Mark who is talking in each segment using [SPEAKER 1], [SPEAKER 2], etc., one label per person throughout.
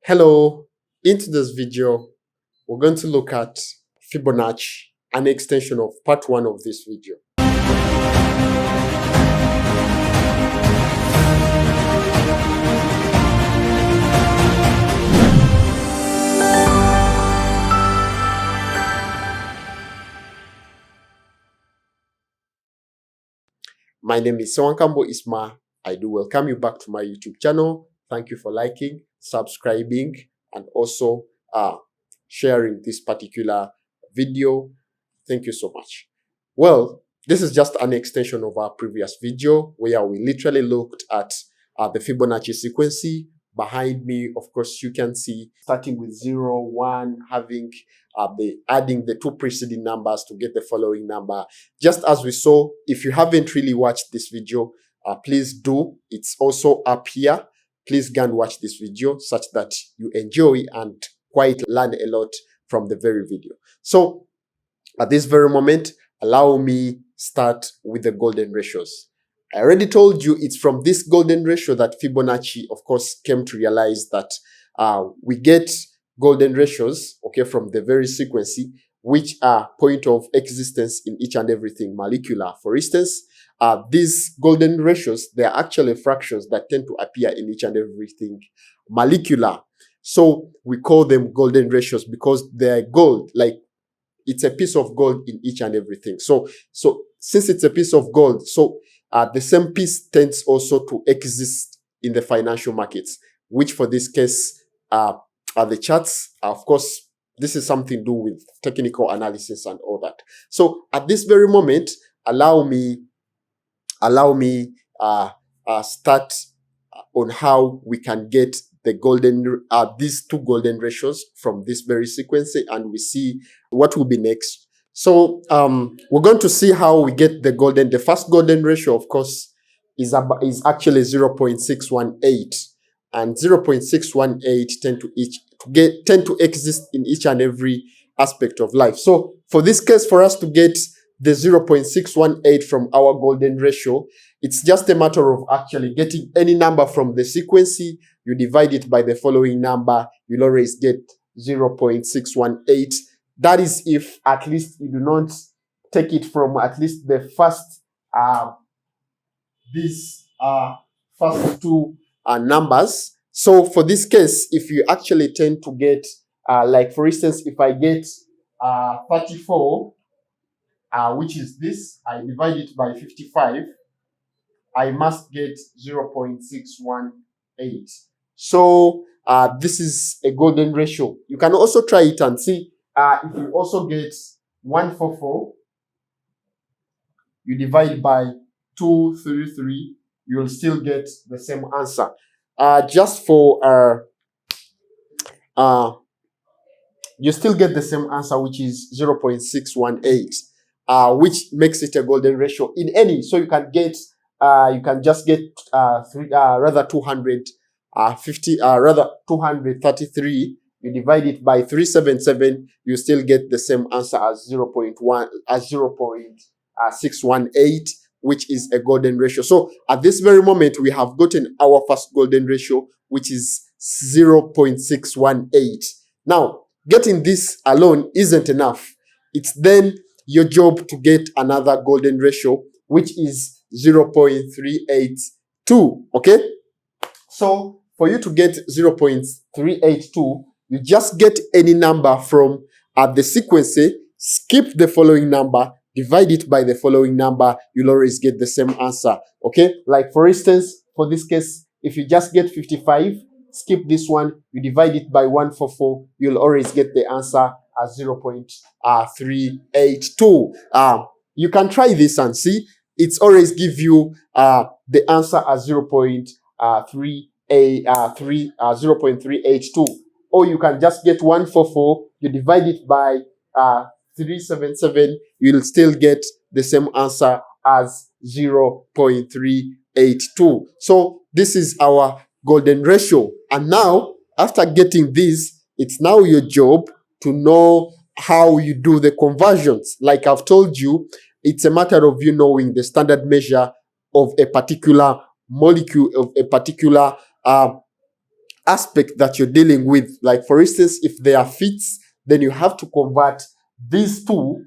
[SPEAKER 1] Hello, into this video, we're going to look at Fibonacci, an extension of part 1 of this video. My name is Sewankambo Isma. I do welcome you back to my YouTube channel. Thank you for liking, subscribing, and also sharing this particular video. Thank you so much. Well, this is just an extension of our previous video where we literally looked at the Fibonacci sequence. Behind me, of course, you can see starting with 0, 1, having adding the two preceding numbers to get the following number. Just as we saw, if you haven't really watched this video, please do. It's also up here. Please go and watch this video such that you enjoy and quite learn a lot from the very video. So at this very moment, allow me start with the golden ratios. I already told you it's from this golden ratio that Fibonacci, of course, came to realize that we get golden ratios, okay, from the very sequence, which are point of existence in each and everything molecular. For instance, these golden ratios, they are actually fractions that tend to appear in each and everything molecular. So we call them golden ratios because they're gold, like it's a piece of gold in each and everything. So since it's a piece of gold, so the same piece tends also to exist in the financial markets, which for this case are the charts. Of course, this is something to do with technical analysis and all that. So at this very moment, allow me start on how we can get the golden these two golden ratios from this very sequence, and we see what will be next. So we're going to see how we get the golden. The first golden ratio, of course, is actually 0.618, and 0.618 tend to exist in each and every aspect of life. So for this case, for us to get the 0.618 from our golden ratio, it's just a matter of actually getting any number from the sequence. You divide it by the following number, you'll always get 0.618. That is if at least you do not take it from at least the first first two numbers. So for this case, if you actually tend to get, like for instance, if I get 34, which is this, I divide it by 55, I must get 0.618. So this is a golden ratio. You can also try it and see. If you also get 144, you divide by 233, you'll still get the same answer. Just for you still get the same answer, which is 0.618, which makes it a golden ratio in any. So you can get you can just get 233. You divide it by 377, you still get the same answer as 0.618, which is a golden ratio. So at this very moment, we have gotten our first golden ratio, which is 0.618. Now, getting this alone isn't enough. It's then your job to get another golden ratio, which is 0.382. Okay? So for you to get 0.382, you just get any number from the sequence, skip the following number, divide it by the following number, you'll always get the same answer. Okay? Like for instance, for this case, if you just get 55, skip this one, you divide it by 144, you'll always get the answer as 0.382. You can try this and see. It's always give you the answer as 0.382. Or you can just get 144, you divide it by 377, you'll still get the same answer as 0.382. So this is our golden ratio. And now, after getting this, it's now your job to know how you do the conversions. Like I've told you, it's a matter of you knowing the standard measure of a particular molecule, of a particular aspect that you're dealing with. Like for instance, if they are fits, then you have to convert these two,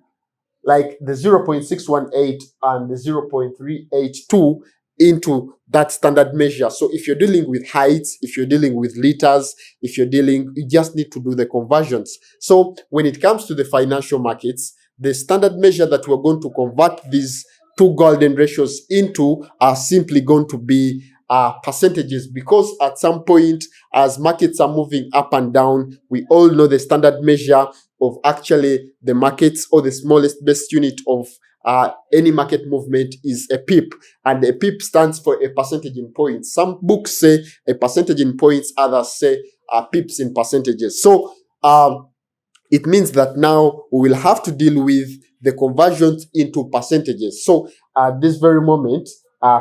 [SPEAKER 1] like the 0.618 and the 0.382, into that standard measure. So if you're dealing with heights, if you're dealing with liters, if you're dealing, you just need to do the conversions. So when it comes to the financial markets, the standard measure that we're going to convert these two golden ratios into are simply going to be percentages, because at some point, as markets are moving up and down, we all know the standard measure of actually the markets, or the smallest best unit of any market movement, is a pip, and a pip stands for a percentage in points. Some books say a percentage in points, others say pips in percentages. So it means that now we will have to deal with the conversions into percentages. So at this very moment,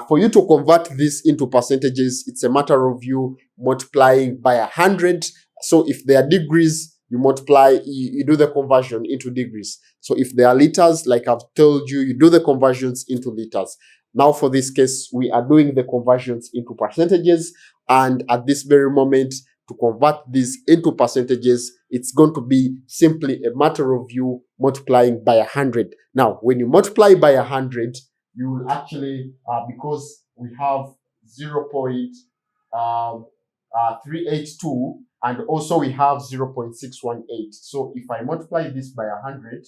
[SPEAKER 1] for you to convert this into percentages, it's a matter of you multiplying by 100. So if there are degrees, you multiply, you do the conversion into degrees. So if there are liters, like I've told you, you do the conversions into liters. Now for this case, we are doing the conversions into percentages. And at this very moment, to convert these into percentages, it's going to be simply a matter of you multiplying by 100. Now, when you multiply by 100, you will actually, because we have 0.382, and also we have 0.618. So if I multiply this by 100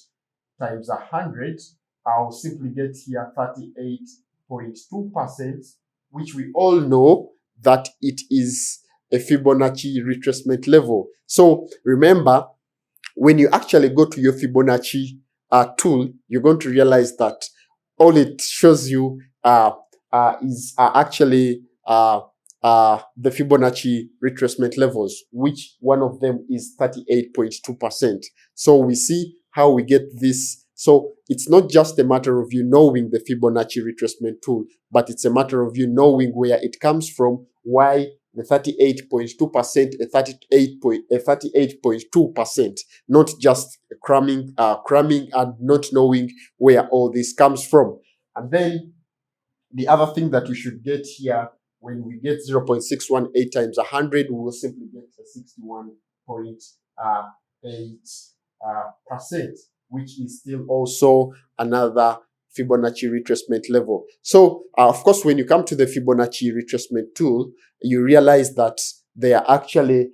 [SPEAKER 1] times 100, I'll simply get here 38.2%, which we all know that it is a Fibonacci retracement level. So remember, when you actually go to your Fibonacci tool, you're going to realize that all it shows you is actually the Fibonacci retracement levels, which one of them is 38.2%. So we see how we get this. So it's not just a matter of you knowing the Fibonacci retracement tool, but it's a matter of you knowing where it comes from, why the 38.2%, a 38.2%, not just cramming and not knowing where all this comes from. And then the other thing that we should get here, when we get 0.618 times 100, we will simply get a 61.8%, which is still also another Fibonacci retracement level. So, of course, when you come to the Fibonacci retracement tool, you realize that there are actually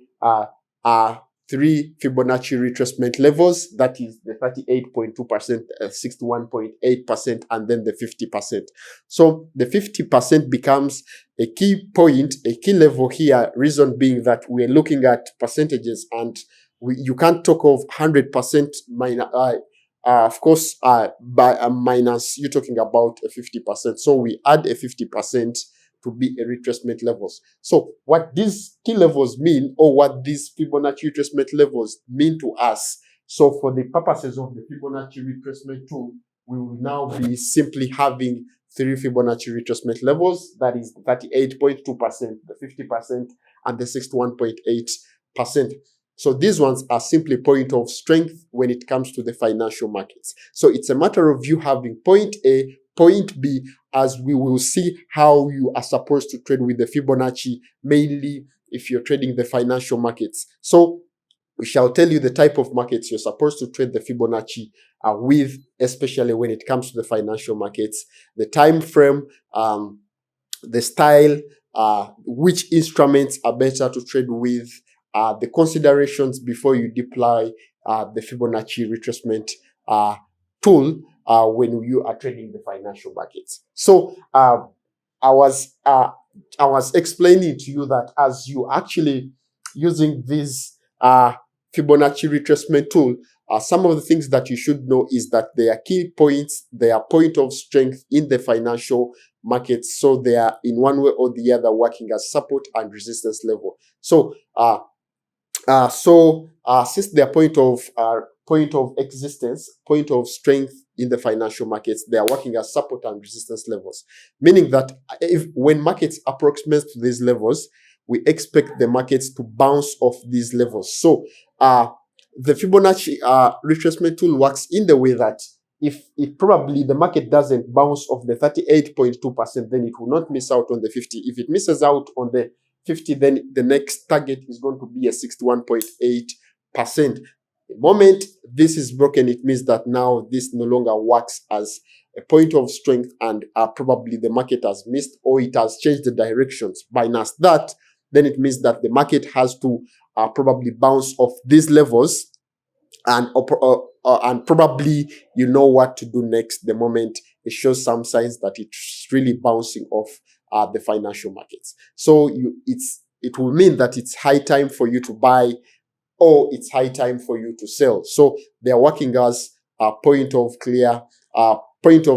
[SPEAKER 1] three Fibonacci retracement levels. That is the 38.2%, 61.8%, and then the 50%. So the 50% becomes a key point, a key level here, reason being that we're looking at percentages, and you can't talk of 100% minus, of course, by a minus, you're talking about a 50%. So we add a 50% to be a retracement levels. So what these key levels mean, or what these Fibonacci retracement levels mean to us. So for the purposes of the Fibonacci retracement tool, we will now be simply having three Fibonacci retracement levels. That is 38.2%, the 50%, and the 61.8%. So these ones are simply point of strength when it comes to the financial markets. So it's a matter of you having point A, point B, as we will see how you are supposed to trade with the Fibonacci, mainly if you're trading the financial markets. So we shall tell you the type of markets you're supposed to trade the Fibonacci with, especially when it comes to the financial markets, the time frame, the style, which instruments are better to trade with, the considerations before you deploy the Fibonacci retracement tool when you are trading the financial markets. So I was explaining to you that as you actually using this Fibonacci retracement tool, some of the things that you should know is that they are key points, they are point of strength in the financial markets. So they are in one way or the other working as support and resistance level. So since they are point of existence, point of strength in the financial markets, they are working as support and resistance levels, meaning that when markets approximate to these levels, we expect the markets to bounce off these levels. So the Fibonacci retracement tool works in the way that if probably the market doesn't bounce off the 38.2%, then it will not miss out on the 50. If it misses out on the 50, then the next target is going to be a 61.8%. The moment this is broken, it means that now this no longer works as a point of strength, and probably the market has missed, or it has changed the directions. Minus that, then it means that the market has to probably bounce off these levels, and probably you know what to do next the moment it shows some signs that it's really bouncing off the financial markets. So it will mean that it's high time for you to buy, or it's high time for you to sell. So they are working as a point of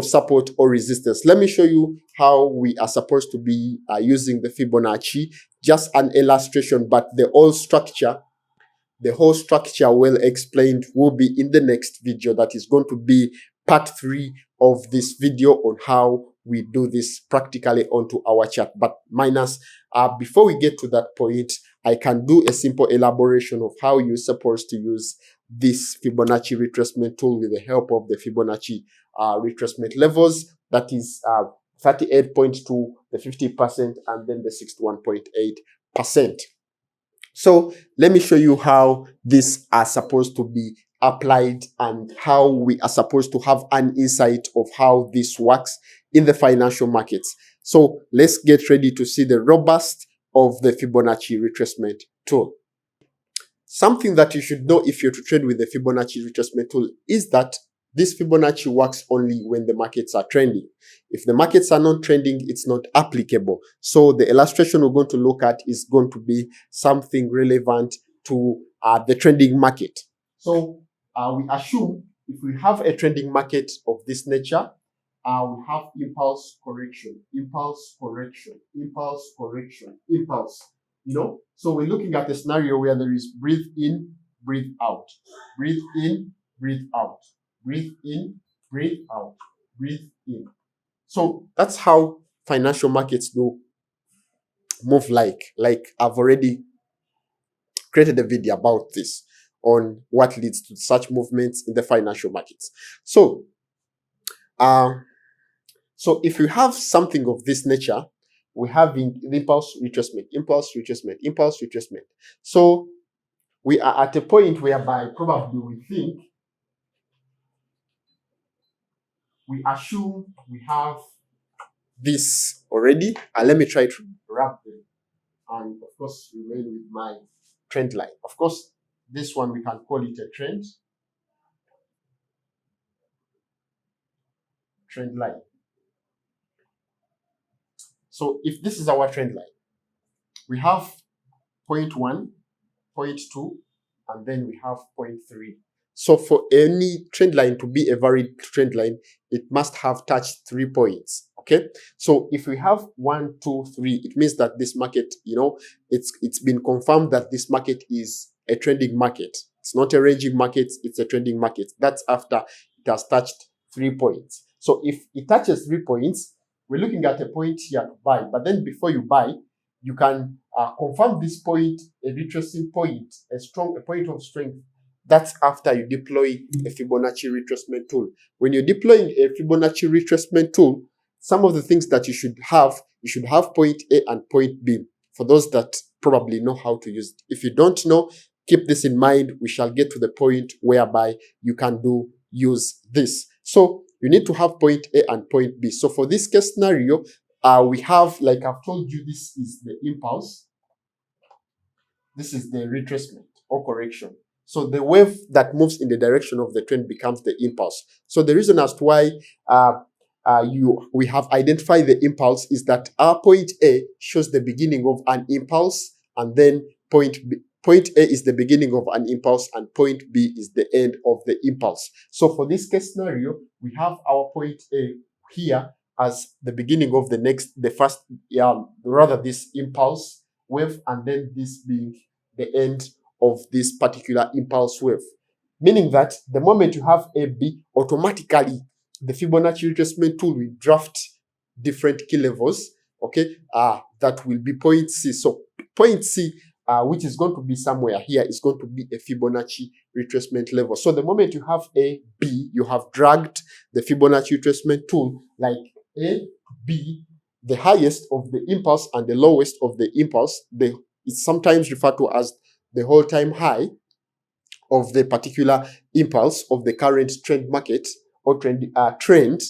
[SPEAKER 1] support or resistance. Let me show you how we are supposed to be using the Fibonacci. Just an illustration, but the whole structure well explained will be in the next video. That is going to be part 3 of this video on how we do this practically onto our chart. But before we get to that point, I can do a simple elaboration of how you're supposed to use this Fibonacci retracement tool with the help of the Fibonacci retracement levels. That is 38.2, the 50%, and then the 61.8%. So let me show you how these are supposed to be applied and how we are supposed to have an insight of how this works in the financial markets. So let's get ready to see the robust of the Fibonacci retracement tool. Something that you should know if you're to trade with the Fibonacci retracement tool is that this Fibonacci works only when the markets are trending. If the markets are not trending, it's not applicable. So the illustration we're going to look at is going to be something relevant to the trending market. So we assume if we have a trending market of this nature, we have impulse correction, impulse correction, impulse correction, impulse. So we're looking at a scenario where there is breathe in, breathe out, breathe in, breathe out, breathe in, breathe out, breathe in. So that's how financial markets do move like I've already created a video about this on what leads to such movements in the financial markets. So if you have something of this nature, we have the impulse retracement, impulse retracement, impulse retracement. So we are at a point whereby probably we assume we have this already. Let me try to wrap them and of course remain with my trend line. Of course, this one we can call it a trend line. So if this is our trend line, we have point 1, point 2, and then we have point 3. So for any trend line to be a valid trend line, it must have touched 3 points. Okay. So if we have 1, 2, 3, it means that this market, it's been confirmed that this market is a trending market. It's not a ranging market, it's a trending market. That's after it has touched 3 points. So if it touches 3 points, we're looking at a point here to buy. But then before you buy, you can confirm this point, a retracing point, a point of strength. That's after you deploy a Fibonacci retracement tool. When you're deploying a Fibonacci retracement tool, some of the things that you should have point A and point B, for those that probably know how to use it. If you don't know, keep this in mind. We shall get to the point whereby you can use this. So you need to have point A and point B. So for this case scenario, we have, like I've told you, this is the impulse. This is the retracement or correction. So the wave that moves in the direction of the trend becomes the impulse. So the reason as to why we have identified the impulse is that our point A shows the beginning of an impulse, and then point A is the beginning of an impulse, and point B is the end of the impulse. So for this case scenario, we have our point A here as the beginning of this impulse wave, and then this being the end of this particular impulse wave. Meaning that the moment you have A, B, automatically the Fibonacci retracement tool will draft different key levels, okay, that will be point C. So point C, which is going to be somewhere here, is going to be a Fibonacci retracement level. So the moment you have A, B, you have dragged the Fibonacci retracement tool like A, B, the highest of the impulse and the lowest of the impulse. It's sometimes referred to as the whole time high of the particular impulse of the current trend market or trend,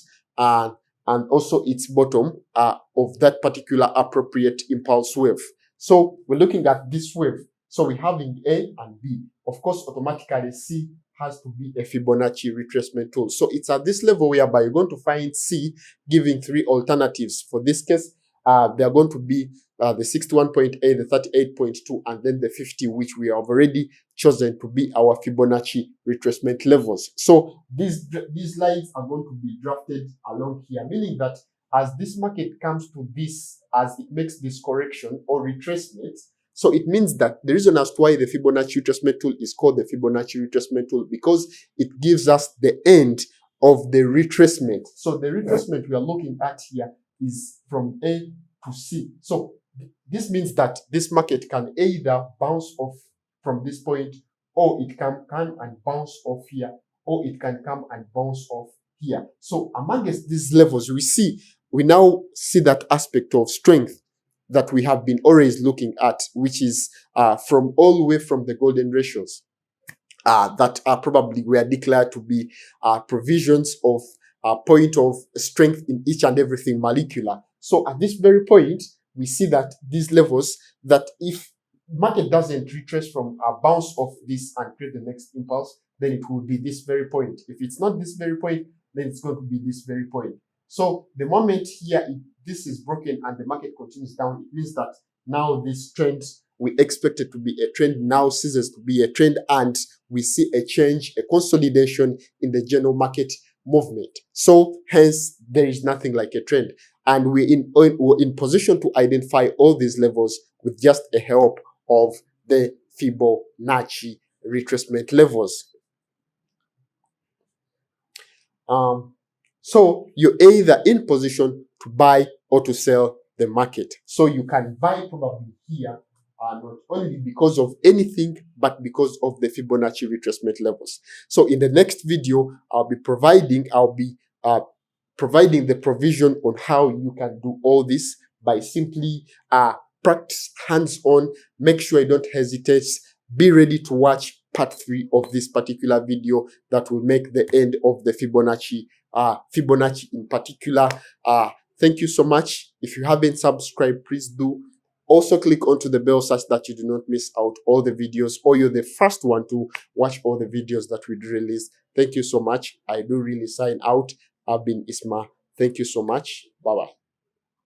[SPEAKER 1] and also its bottom of that particular appropriate impulse wave. So we're looking at this wave. So we're having A and B. Of course, automatically C has to be a Fibonacci retracement tool. So it's at this level whereby you're going to find C giving three alternatives. For this case, they are going to be the 61.8, the 38.2, and then the 50, which we have already chosen to be our Fibonacci retracement levels. So these lines are going to be drafted along here, meaning that as this market comes to this, as it makes this correction or retracement, so it means that the reason as to why the Fibonacci retracement tool is called the Fibonacci retracement tool, because it gives us the end of the retracement. So the retracement we are looking at here is from A to C. So this means that this market can either bounce off from this point, or it can come and bounce off here, or it can come and bounce off here. So amongst these levels, we now see that aspect of strength that we have been always looking at, which is from all the way from the golden ratios that are probably were declared to be provisions of point of strength in each and everything molecular. So at this very point, we see that these levels, that if market doesn't retrace from a bounce off this and create the next impulse, then it will be this very point. If it's not this very point, then it's going to be this very point. So the moment here this is broken and the market continues down, it means that now this trend we expected to be a trend now ceases to be a trend, and we see a change, a consolidation in the general market movement. So hence there is nothing like a trend, and we're in position to identify all these levels with just a help of the Fibonacci retracement levels. So you're either in position to buy or to sell the market. So you can buy probably here, not only because of anything, but because of the Fibonacci retracement levels. So in the next video, I'll be providing the provision on how you can do all this by simply practice hands-on. Make sure you don't hesitate. Be ready to watch part 3 of this particular video that will make the end of the Fibonacci in particular. Thank you so much. If you haven't subscribed, please do. Also click onto the bell such that you do not miss out all the videos, or you're the first one to watch all the videos that we release. Thank you so much. I do really sign out. I've been Isma. Thank you so much. Bye-bye.